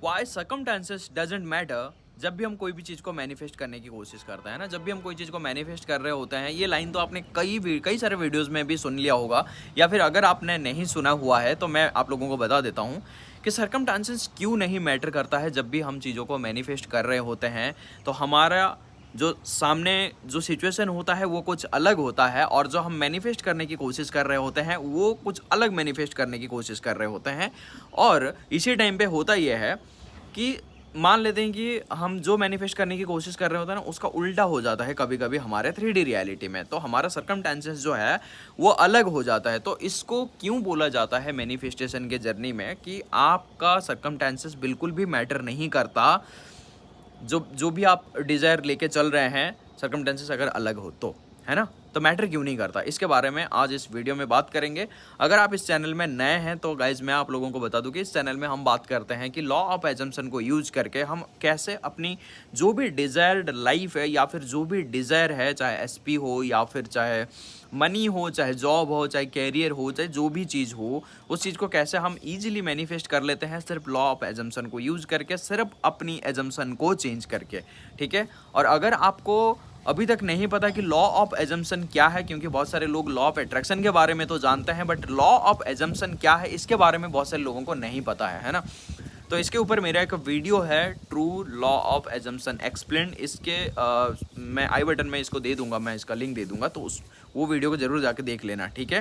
Y circumstances doesn't matter. जब भी हम कोई भी चीज़ को मैनिफेस्ट करने की कोशिश करते हैं ना, जब भी हम कोई चीज़ को मैनिफेस्ट कर रहे होते हैं, ये लाइन तो आपने कई सारे वीडियोस में भी सुन लिया होगा, या फिर अगर आपने नहीं सुना हुआ है तो मैं आप लोगों को बता देता हूँ कि सर्कमस्टेंसेस क्यों नहीं मैटर करता है। जब भी हम चीज़ों को मैनिफेस्ट कर रहे होते हैं तो हमारा जो सामने जो सिचुएशन होता है वो कुछ अलग होता है, और जो हम मैनिफेस्ट करने की कोशिश कर रहे होते हैं वो कुछ अलग मैनिफेस्ट करने की कोशिश कर रहे होते हैं। और इसी टाइम पे होता यह है कि मान लेते हैं कि हम जो मैनिफेस्ट करने की कोशिश कर रहे होते हैं ना, उसका उल्टा हो जाता है कभी कभी हमारे 3D रियलिटी में, तो हमारा सर्कमस्टेंसेस जो है वो अलग हो जाता है। तो इसको क्यों बोला जाता है मैनिफेस्टेशन के जर्नी में कि आपका सर्कमस्टेंसेस बिल्कुल भी मैटर नहीं करता। जो भी आप डिज़ायर लेके चल रहे हैं, सर्कमस्टेंसेस अगर अलग हो तो, है ना, तो मैटर क्यों नहीं करता, इसके बारे में आज इस वीडियो में बात करेंगे। अगर आप इस चैनल में नए हैं तो गाइज मैं आप लोगों को बता दूं कि इस चैनल में हम बात करते हैं कि लॉ ऑफ एजम्पशन को यूज करके हम कैसे अपनी जो भी डिज़ायर्ड लाइफ है, या फिर जो भी डिज़ायर है, चाहे एसपी हो, या फिर चाहे मनी हो, चाहे जॉब हो, चाहे कैरियर हो, चाहे जो भी चीज़ हो, उस चीज़ को कैसे हम इजीली मैनिफेस्ट कर लेते हैं सिर्फ लॉ ऑफ एजम्पशन को यूज़ करके, सिर्फ अपनी एजम्पशन को चेंज करके। ठीक है। और अगर आपको अभी तक नहीं पता कि लॉ ऑफ एजम्पशन क्या है, क्योंकि बहुत सारे लोग लॉ ऑफ अट्रैक्शन के बारे में तो जानते हैं, बट लॉ ऑफ एजम्पशन क्या है इसके बारे में बहुत सारे लोगों को नहीं पता है ना। तो इसके ऊपर मेरा एक वीडियो है, true law of assumption explain. इसके मैं आई बटन में इसको दे दूंगा, मैं इसका लिंक दे दूंगा, तो वो वीडियो को जरूर जाके देख लेना, ठीक है,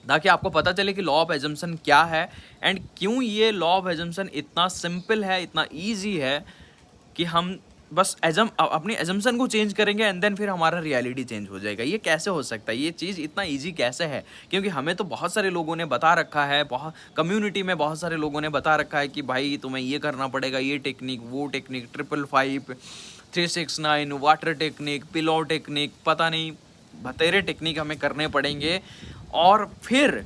ताकि आपको पता चले कि लॉ ऑफ एजम्पशन क्या है एंड क्यों ये लॉ ऑफ एजम्पशन इतना सिंपल है, इतना ईजी है कि हम बस अपनी एजम्पशन को चेंज करेंगे एंड देन फिर हमारा रियलिटी चेंज हो जाएगा। ये कैसे हो सकता है, ये चीज़ इतना इजी कैसे है? क्योंकि हमें तो बहुत सारे लोगों ने बता रखा है, बहुत कम्युनिटी में बहुत सारे लोगों ने बता रखा है कि भाई तुम्हें ये करना पड़ेगा, ये टेक्निक, वो technique, 555, 369, water technique, pillow technique, पता नहीं बतेरे टेक्निक हमें करने पड़ेंगे, और फिर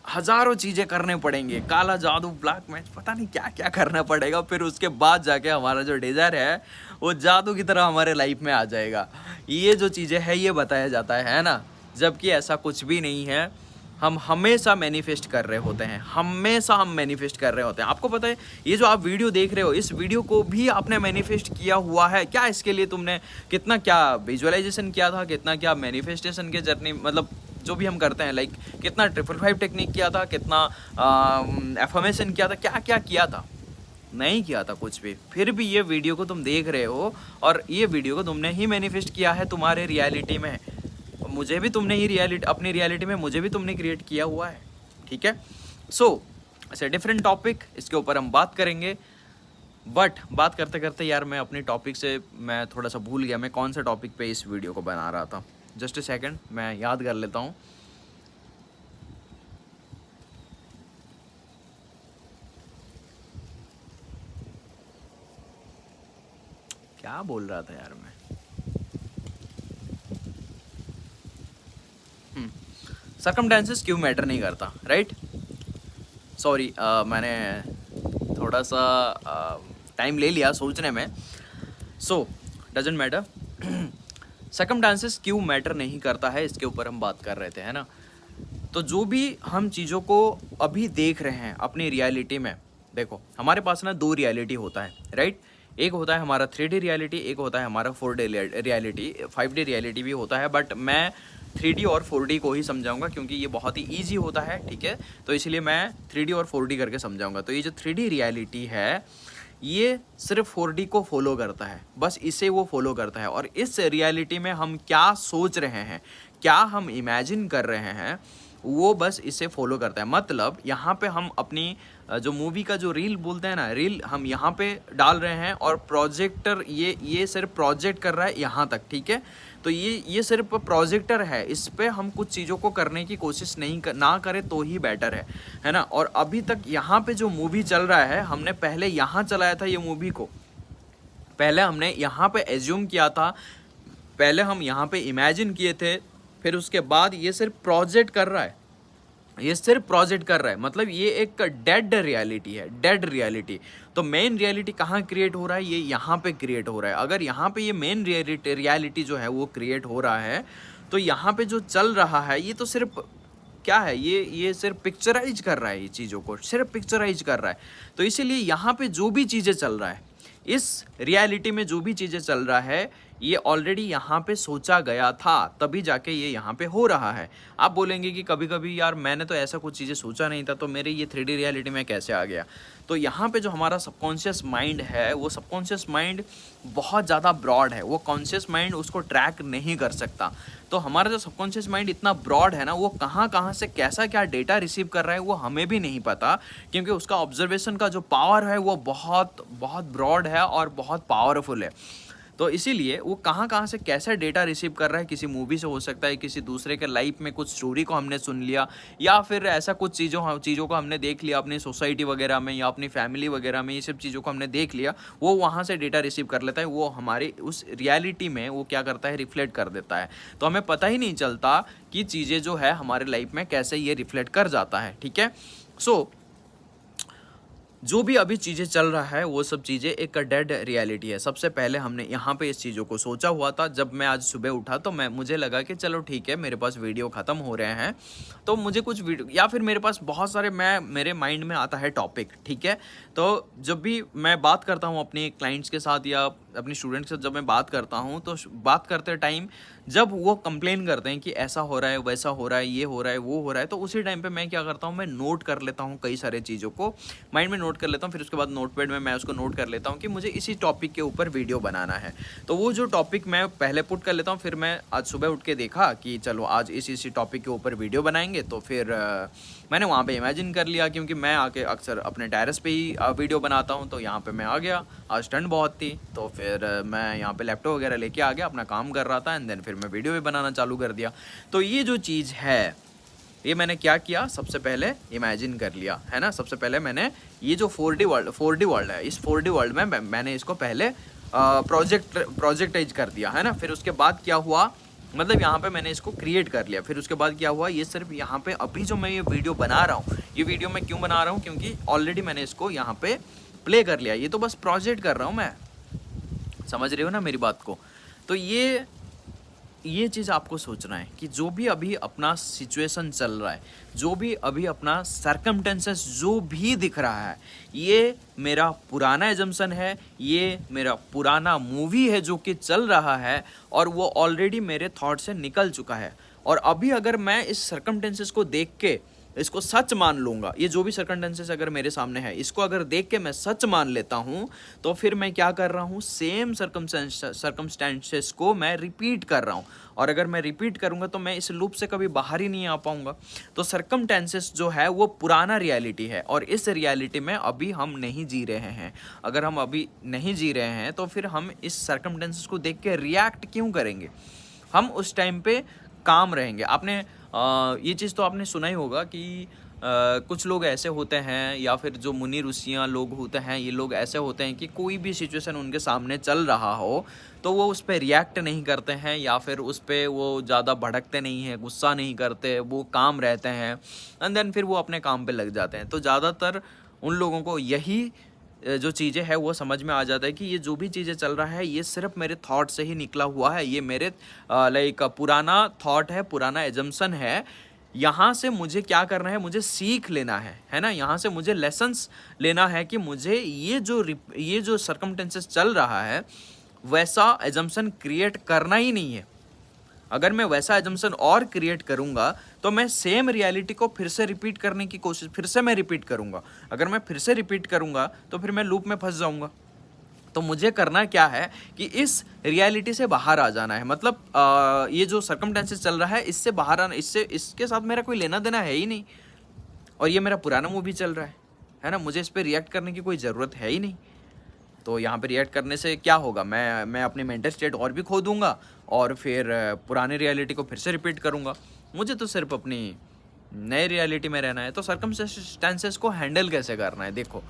हजारों चीज़ें करने पड़ेंगे, काला जादू, ब्लैक मैच, पता नहीं क्या क्या करना पड़ेगा, फिर उसके बाद जाके हमारा जो डिज़ायर है वो जादू की तरह हमारे लाइफ में आ जाएगा। ये जो चीज़ें है ये बताया जाता है ना, जबकि ऐसा कुछ भी नहीं है। हम हमेशा मैनिफेस्ट कर रहे होते हैं, हमेशा हम मैनिफेस्ट कर रहे होते हैं। आपको पता है ये जो आप वीडियो देख रहे हो, इस वीडियो को भी आपने मैनिफेस्ट किया हुआ है क्या? इसके लिए तुमने कितना क्या विजुअलाइजेशन किया था, कितना क्या मैनिफेस्टेशन के जर्नी, मतलब जो भी हम करते हैं, लाइक कितना 555 टेक्निक किया था, कितना एफर्मेशन किया था, क्या क्या किया था? नहीं किया था कुछ भी। फिर भी ये वीडियो को तुम देख रहे हो, और ये वीडियो को तुमने ही मैनिफेस्ट किया है तुम्हारे रियलिटी में। मुझे भी तुमने ही अपनी रियलिटी में मुझे भी तुमने क्रिएट किया हुआ है, ठीक है। सो ऐसे डिफरेंट टॉपिक, इसके ऊपर हम बात करेंगे, बट बात करते करते यार मैं अपनी टॉपिक से मैं थोड़ा सा भूल गया, मैं कौन सा टॉपिक पे इस वीडियो को बना रहा था। जस्ट अ सेकेंड, मैं याद कर लेता हूँ। क्या बोल रहा था यार मैं? सर्कमस्टेंसेस क्यों मैटर नहीं करता, राइट? सॉरी, मैंने थोड़ा सा टाइम ले लिया सोचने में। So doesn't matter. सर्कमस्टेंसेस क्यों मैटर नहीं करता है, इसके ऊपर हम बात कर रहे थे, है ना। तो जो भी हम चीज़ों को अभी देख रहे हैं अपनी रियलिटी में, देखो हमारे पास ना दो रियलिटी होता है, राइट? एक होता है हमारा 3D रियलिटी, एक होता है हमारा 4D रियलिटी, 5D रियलिटी भी होता है, बट मैं 3D और 4D को ही समझाऊंगा क्योंकि ये बहुत ही ईजी होता है, ठीक है। तो इसलिए मैं 3D और 4D करके समझाऊंगा। तो ये जो 3D रियलिटी है ये सिर्फ 4D को फॉलो करता है, बस इसे वो फॉलो करता है। और इस रियलिटी में हम क्या सोच रहे हैं, क्या हम इमेजिन कर रहे हैं, वो बस इसे फॉलो करता है। मतलब यहाँ पे हम अपनी जो मूवी का जो रील बोलते हैं ना, रील हम यहाँ पे डाल रहे हैं, और प्रोजेक्टर ये सिर्फ प्रोजेक्ट कर रहा है यहाँ तक, ठीक है। तो ये सिर्फ प्रोजेक्टर है, इस पे हम कुछ चीज़ों को करने की कोशिश ना करें तो ही बेटर है ना। और अभी तक यहाँ पे जो मूवी चल रहा है, हमने पहले यहाँ चलाया था ये मूवी को, पहले हमने यहाँ पे एज्यूम किया था, पहले हम यहाँ पे इमेजिन किए थे, फिर उसके बाद ये सिर्फ प्रोजेक्ट कर रहा है, ये सिर्फ प्रोजेक्ट कर रहा है। मतलब ये एक डेड रियलिटी है, डेड रियलिटी। तो मेन रियलिटी कहाँ क्रिएट हो रहा है? ये यहाँ पे क्रिएट हो रहा है। अगर यहाँ पे ये मेन रियलिटी जो है वो क्रिएट हो रहा है, तो यहाँ पे जो चल रहा है ये तो सिर्फ क्या है, ये सिर्फ पिक्चराइज कर रहा है, ये चीज़ों को सिर्फ पिक्चराइज कर रहा है। तो इसीलिए यहाँ पे जो भी चीज़ें चल रहा है, इस रियलिटी में जो भी चीज़ें चल रहा है, ये ऑलरेडी यहाँ पे सोचा गया था, तभी जाके ये यहाँ पे हो रहा है। आप बोलेंगे कि कभी कभी यार मैंने तो ऐसा कुछ चीज़ें सोचा नहीं था, तो मेरे ये 3D रियलिटी में कैसे आ गया। तो यहाँ पे जो हमारा सबकॉन्शियस माइंड है, वो सबकॉन्शियस माइंड बहुत ज़्यादा ब्रॉड है, वो कॉन्शियस माइंड उसको ट्रैक नहीं कर सकता। तो हमारा जो सबकॉन्शियस माइंड इतना ब्रॉड है ना, वो कहाँ कहाँ से कैसा क्या डेटा रिसीव कर रहा है वो हमें भी नहीं पता, क्योंकि उसका ऑब्जर्वेशन का जो पावर है वो बहुत बहुत ब्रॉड है और बहुत पावरफुल है। तो इसीलिए वो कहाँ कहाँ से कैसा डेटा रिसीव कर रहा है, किसी मूवी से हो सकता है, किसी दूसरे के लाइफ में कुछ स्टोरी को हमने सुन लिया, या फिर ऐसा कुछ चीज़ों को हमने देख लिया अपनी सोसाइटी वगैरह में या अपनी फैमिली वगैरह में, ये सब चीज़ों को हमने देख लिया, वो वहाँ से डेटा रिसीव कर लेता है, वो हमारे उस रियलिटी में वो क्या करता है, रिफ्लेक्ट कर देता है। तो हमें पता ही नहीं चलता कि चीज़ें जो है हमारे लाइफ में कैसे ये रिफ्लेक्ट कर जाता है। ठीक है, सो जो भी अभी चीज़ें चल रहा है वो सब चीज़ें एक डेड रियलिटी है। सबसे पहले हमने यहाँ पे इस चीज़ों को सोचा हुआ था। जब मैं आज सुबह उठा तो मुझे लगा कि चलो ठीक है, मेरे पास वीडियो ख़त्म हो रहे हैं, तो मुझे कुछ वीडियो, या फिर मेरे पास बहुत सारे मेरे माइंड में आता है टॉपिक। ठीक है, तो जब भी मैं बात करता हूँ अपने क्लाइंट्स के साथ या अपने स्टूडेंट्स के साथ, जब मैं बात करता हूँ तो बात करते टाइम जब वो कंप्लेन करते हैं कि ऐसा हो रहा है, वैसा हो रहा है, ये हो रहा है, वो हो रहा है, तो उसी टाइम पे मैं क्या करता हूँ, मैं नोट कर लेता हूँ, कई सारे चीज़ों को माइंड में नोट कर लेता हूँ। फिर उसके बाद नोटपैड में मैं उसको नोट कर लेता हूँ कि मुझे इसी टॉपिक के ऊपर वीडियो बनाना है। तो वो जो टॉपिक मैं पहले पुट कर लेता हूँ, फिर मैं आज सुबह उठ के देखा कि चलो आज इसी टॉपिक के ऊपर वीडियो बनाएंगे, तो फिर मैंने वहाँ पे इमेजिन कर लिया, क्योंकि मैं आके अक्सर अपने टेरेस पे ही वीडियो बनाता हूँ। तो यहाँ पे मैं आ गया, आज ठंड बहुत थी, तो फिर मैं यहाँ पे लैपटॉप वगैरह लेके आ गया, अपना काम कर रहा था, एंड देन फिर मैं वीडियो भी बनाना चालू कर दिया। तो ये जो चीज़ है, ये मैंने क्या किया, सबसे पहले इमेजिन कर लिया, है ना। सबसे पहले मैंने ये जो 4D वर्ल्ड है, इस 4D वर्ल्ड में मैंने इसको पहले प्रोजेक्टाइज कर दिया, है ना। फिर उसके बाद क्या हुआ, मतलब यहाँ पे मैंने इसको क्रिएट कर लिया। फिर उसके बाद क्या हुआ, ये सिर्फ यहाँ पे अभी जो मैं ये वीडियो बना रहा हूँ, ये वीडियो मैं क्यों बना रहा हूँ, क्योंकि ऑलरेडी मैंने इसको यहाँ पे प्ले कर लिया। ये तो बस प्रोजेक्ट कर रहा हूँ मैं, समझ रहे हो ना मेरी बात को। तो ये चीज़ आपको सोचना है कि जो भी अभी अपना सिचुएशन चल रहा है, जो भी अभी अपना सर्कमटेंसेस जो भी दिख रहा है, ये मेरा पुराना एजम्पशन है, ये मेरा पुराना मूवी है जो कि चल रहा है, और वो ऑलरेडी मेरे थॉट से निकल चुका है। और अभी अगर मैं इस सर्कमटेंसेस को देख के इसको सच मान लूँगा, ये जो भी सर्कमस्टेंसेस अगर मेरे सामने है, इसको अगर देख के मैं सच मान लेता हूँ, तो फिर मैं क्या कर रहा हूँ, सेम सर्कमस्टेंसेस को मैं रिपीट कर रहा हूँ। और अगर मैं रिपीट करूँगा तो मैं इस लूप से कभी बाहर ही नहीं आ पाऊँगा। तो सर्कमस्टेंसेस जो है वो पुराना रियलिटी है, और इस रियलिटी में अभी हम नहीं जी रहे हैं। अगर हम अभी नहीं जी रहे हैं तो फिर हम इस सर्कमस्टेंसेस को देख के रिएक्ट क्यों करेंगे, हम उस टाइम पे काम रहेंगे। आपने ये चीज़ तो आपने सुना ही होगा कि कुछ लोग ऐसे होते हैं, या फिर जो मुनि ऋषियाँ लोग होते हैं, ये लोग ऐसे होते हैं कि कोई भी सिचुएशन उनके सामने चल रहा हो तो वो उस पर रिएक्ट नहीं करते हैं, या फिर उस पर वो ज़्यादा भड़कते नहीं हैं, गुस्सा नहीं करते, वो काम रहते हैं, एंड देन फिर वो अपने काम पे लग जाते हैं। तो ज़्यादातर उन लोगों को यही जो चीज़ें है वो समझ में आ जाता है कि ये जो भी चीज़ें चल रहा है ये सिर्फ मेरे थॉट से ही निकला हुआ है, ये मेरे लाइक पुराना थॉट है, पुराना एजम्पशन है। यहाँ से मुझे क्या करना है, मुझे सीख लेना है ना। यहाँ से मुझे लेसन्स लेना है कि मुझे ये जो सर्कमस्टेंसेस चल रहा है वैसा एजम्पशन क्रिएट करना ही नहीं है। अगर मैं वैसा एजम्पशन और क्रिएट करूंगा तो मैं सेम रियलिटी को फिर से रिपीट करने की कोशिश, फिर से मैं रिपीट करूंगा। अगर मैं फिर से रिपीट करूंगा तो फिर मैं लूप में फंस जाऊंगा। तो मुझे करना क्या है कि इस रियलिटी से बाहर आ जाना है। मतलब ये जो सर्कमस्टेंसेस चल रहा है इससे बाहर आना, इसके साथ मेरा कोई लेना देना है ही नहीं, और ये मेरा पुराना मूवी चल रहा है ना। मुझे इस पर रिएक्ट करने की कोई ज़रूरत है ही नहीं। तो यहाँ पे रिएक्ट करने से क्या होगा, मैं अपनी मेंटल स्टेट और भी खो दूंगा, और फिर पुरानी रियलिटी को फिर से रिपीट करूँगा। मुझे तो सिर्फ अपनी नई रियलिटी में रहना है। तो सर्कमस्टेंसेस को हैंडल कैसे करना है, देखो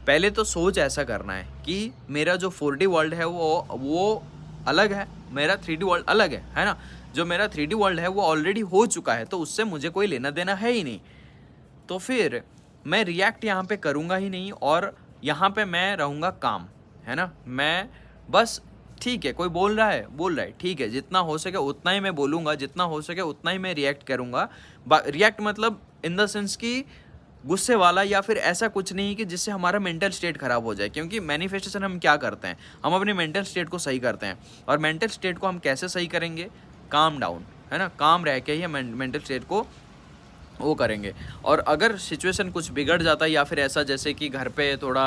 पहले तो सोच ऐसा करना है कि मेरा जो 4D वर्ल्ड है वो अलग है, मेरा 3D वर्ल्ड अलग है ना। जो मेरा 3D वर्ल्ड है वो ऑलरेडी हो चुका है, तो उससे मुझे कोई लेना देना है ही नहीं। तो फिर मैं रिएक्ट यहाँ पे करूँगा ही नहीं, और यहाँ पे मैं रहूँगा काम, है ना। मैं बस ठीक है, कोई बोल रहा है, ठीक है, जितना हो सके उतना ही मैं बोलूँगा, जितना हो सके उतना ही मैं रिएक्ट करूँगा। रिएक्ट मतलब इन द सेंस कि गुस्से वाला या फिर ऐसा कुछ नहीं कि जिससे हमारा मेंटल स्टेट खराब हो जाए, क्योंकि मैनिफेस्टेशन हम क्या करते हैं, हम अपने मेंटल स्टेट को सही करते हैं। और मेंटल स्टेट को हम कैसे सही करेंगे? काम डाउन, है ना, काम रह के ही मेंटल स्टेट को वो करेंगे। और अगर सिचुएशन कुछ बिगड़ जाता है या फिर ऐसा जैसे कि घर पे थोड़ा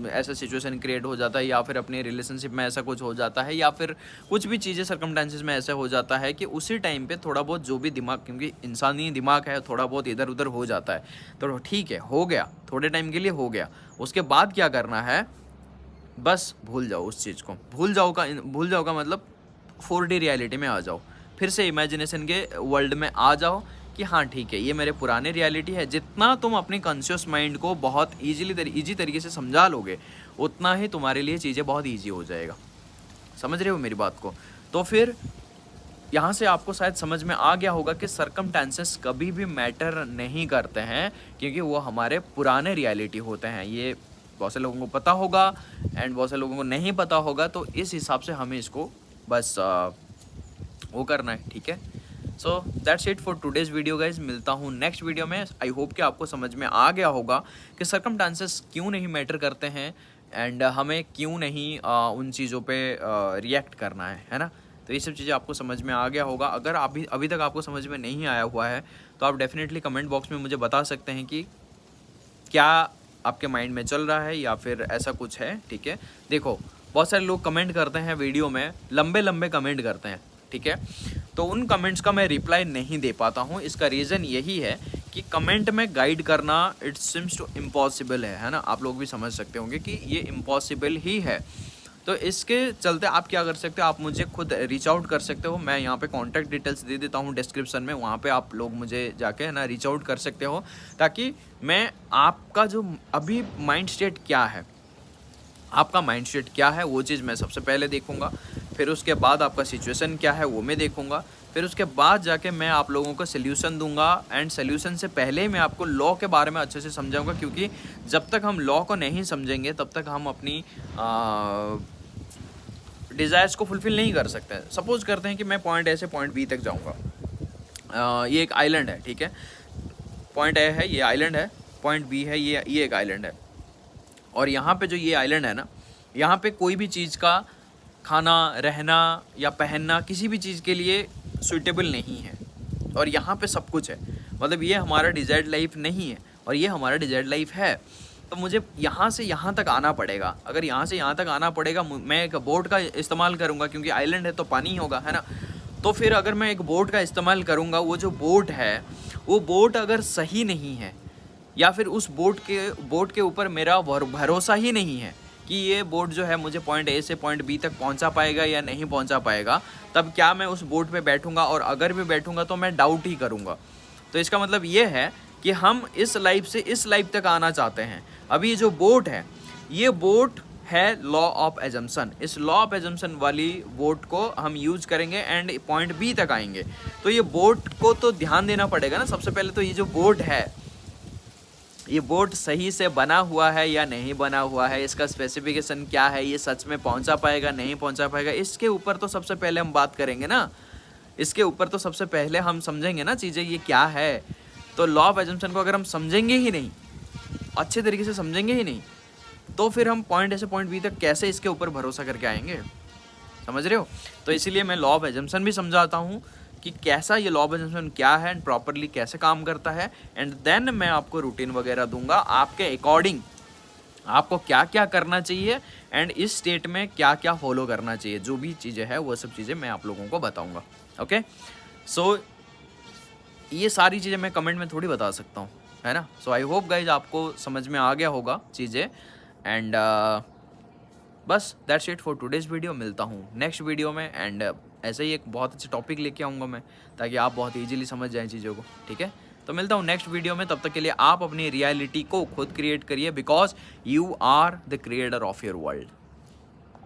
ऐसा सिचुएशन क्रिएट हो जाता है या फिर अपनी रिलेशनशिप में ऐसा कुछ हो जाता है या फिर कुछ भी चीज़ें सर्कमस्टेंसेस में ऐसा हो जाता है कि उसी टाइम पे थोड़ा बहुत जो भी दिमाग, क्योंकि इंसानी दिमाग है, थोड़ा बहुत इधर उधर हो जाता है, तो ठीक है, हो गया, थोड़े टाइम के लिए हो गया। उसके बाद क्या करना है? बस भूल जाओ उस चीज़ को। भूल जाओ का मतलब 4D रियलिटी में आ जाओ, फिर से इमेजिनेशन के वर्ल्ड में आ जाओ कि हाँ ठीक है, ये मेरे पुराने रियलिटी है। जितना तुम अपने कॉन्शियस माइंड को बहुत ईजी तरीके से समझा लोगे, उतना ही तुम्हारे लिए चीज़ें बहुत ईजी हो जाएगा। समझ रहे हो मेरी बात को? तो फिर यहाँ से आपको शायद समझ में आ गया होगा कि सर्कमस्टेंसेस कभी भी मैटर नहीं करते हैं, क्योंकि वो हमारे पुराने रियलिटी होते हैं। ये बहुत से लोगों को पता होगा एंड बहुत से लोगों को नहीं पता होगा, तो इस हिसाब से हमें इसको बस वो करना है, ठीक है। So that's it for today's video guys. मिलता हूँ नेक्स्ट वीडियो में। आई होप कि आपको समझ में आ गया होगा कि सर्कमस्टेंसेस क्यों नहीं मैटर करते हैं एंड हमें क्यों नहीं उन चीज़ों पे रिएक्ट करना है ना। तो ये सब चीज़ें आपको समझ में आ गया होगा। अगर अभी तक आपको समझ में नहीं आया हुआ है तो आप डेफिनेटली कमेंट बॉक्स में मुझे बता सकते हैं कि क्या आपके माइंड में चल रहा है या फिर ऐसा कुछ है, ठीक है। देखो, बहुत सारे लोग कमेंट करते हैं वीडियो में, लंबे लंबे कमेंट करते हैं, ठीक है। तो उन कमेंट्स का मैं रिप्लाई नहीं दे पाता हूँ। इसका रीज़न यही है कि कमेंट में गाइड करना इट सिम्स टू इम्पॉसिबल है ना। आप लोग भी समझ सकते होंगे कि ये इम्पॉसिबल ही है। तो इसके चलते आप क्या कर सकते हो, आप मुझे खुद रीच आउट कर सकते हो। मैं यहाँ पे कॉन्टैक्ट डिटेल्स दे देता हूँ डिस्क्रिप्शन में, वहाँ पे आप लोग मुझे जाके है ना रीच आउट कर सकते हो, ताकि मैं आपका जो अभी माइंड स्टेट क्या है, आपका माइंड सेट क्या है, वो चीज़ मैं सबसे पहले देखूंगा। फिर उसके बाद आपका सिचुएशन क्या है वो मैं देखूंगा। फिर उसके बाद जाके मैं आप लोगों को सोल्यूशन दूंगा एंड सोल्यूशन से पहले मैं आपको लॉ के बारे में अच्छे से समझाऊंगा, क्योंकि जब तक हम लॉ को नहीं समझेंगे तब तक हम अपनी डिज़ायर्स को फुलफ़िल नहीं कर सकते। सपोज़ करते हैं कि मैं पॉइंट ए से पॉइंट बी तक जाऊँगा। ये एक आइलैंड है, ठीक है। पॉइंट ए है, ये आइलैंड है, पॉइंट बी है, ये एक आइलैंड है। और यहाँ पे जो ये आइलैंड है ना, यहाँ पे कोई भी चीज़ का खाना, रहना या पहनना किसी भी चीज़ के लिए सूटेबल नहीं है। और यहाँ पे सब कुछ है, मतलब ये हमारा डिज़ायर्ड लाइफ नहीं है और ये हमारा डिज़ायर्ड लाइफ है। तो मुझे यहाँ से यहाँ तक आना पड़ेगा। अगर यहाँ से यहाँ तक आना पड़ेगा, मैं एक बोट का इस्तेमाल करूँगा, क्योंकि आइलैंड है तो पानी ही होगा, है ना। तो फिर अगर मैं एक बोट का इस्तेमाल करूँगा, वो जो बोट है वो बोट अगर सही नहीं है या फिर उस बोट के ऊपर मेरा भरोसा ही नहीं है कि ये बोट जो है मुझे पॉइंट ए से पॉइंट बी तक पहुंचा पाएगा या नहीं पहुंचा पाएगा, तब क्या मैं उस बोट पे बैठूंगा? और अगर भी बैठूंगा तो मैं डाउट ही करूंगा। तो इसका मतलब ये है कि हम इस लाइफ से इस लाइफ तक आना चाहते हैं। अभी जो बोट है, ये बोट है लॉ ऑफ एजम्पशन। इस लॉ ऑफ एजम्पशन वाली बोट को हम यूज करेंगे एंड पॉइंट बी तक आएंगे। तो ये बोट को तो ध्यान देना पड़ेगा ना। सबसे पहले तो ये जो बोट है, ये बोट सही से बना हुआ है या नहीं बना हुआ है, इसका स्पेसिफिकेशन क्या है, ये सच में पहुंचा पाएगा नहीं पहुंचा पाएगा, इसके ऊपर तो सबसे पहले हम बात करेंगे ना। इसके ऊपर तो सबसे पहले हम समझेंगे ना चीज़ें ये क्या है। तो लॉ ऑफ एजम्पशन को अगर हम समझेंगे ही नहीं, अच्छे तरीके से समझेंगे ही नहीं, तो फिर हम पॉइंट ए से पॉइंट बी तक कैसे इसके ऊपर भरोसा करके आएंगे? समझ रहे हो? तो इसीलिए मैं लॉ ऑफ एजम्पशन भी समझाता हूँ कि कैसा ये लॉ ऑफ एजम्पशन क्या है एंड प्रॉपरली कैसे काम करता है। एंड देन मैं आपको रूटीन वगैरह दूंगा आपके अकॉर्डिंग, आपको क्या क्या करना चाहिए एंड इस स्टेट में क्या क्या फॉलो करना चाहिए। जो भी चीज़ें हैं वो सब चीज़ें मैं आप लोगों को बताऊंगा। ओके, सो ये सारी चीज़ें मैं कमेंट में थोड़ी बता सकता हूँ, है ना। सो आई होप गाइज आपको समझ में आ गया होगा चीज़ें। एंड बस that's it for today's video. मिलता हूँ नेक्स्ट वीडियो में एंड ऐसे ही एक बहुत अच्छे टॉपिक लेके आऊँगा मैं, ताकि आप बहुत इजीली समझ जाएं चीज़ों को, ठीक है। तो मिलता हूँ नेक्स्ट वीडियो में। तब तक के लिए आप अपनी रियलिटी को खुद क्रिएट करिए, because you are the creator of your world.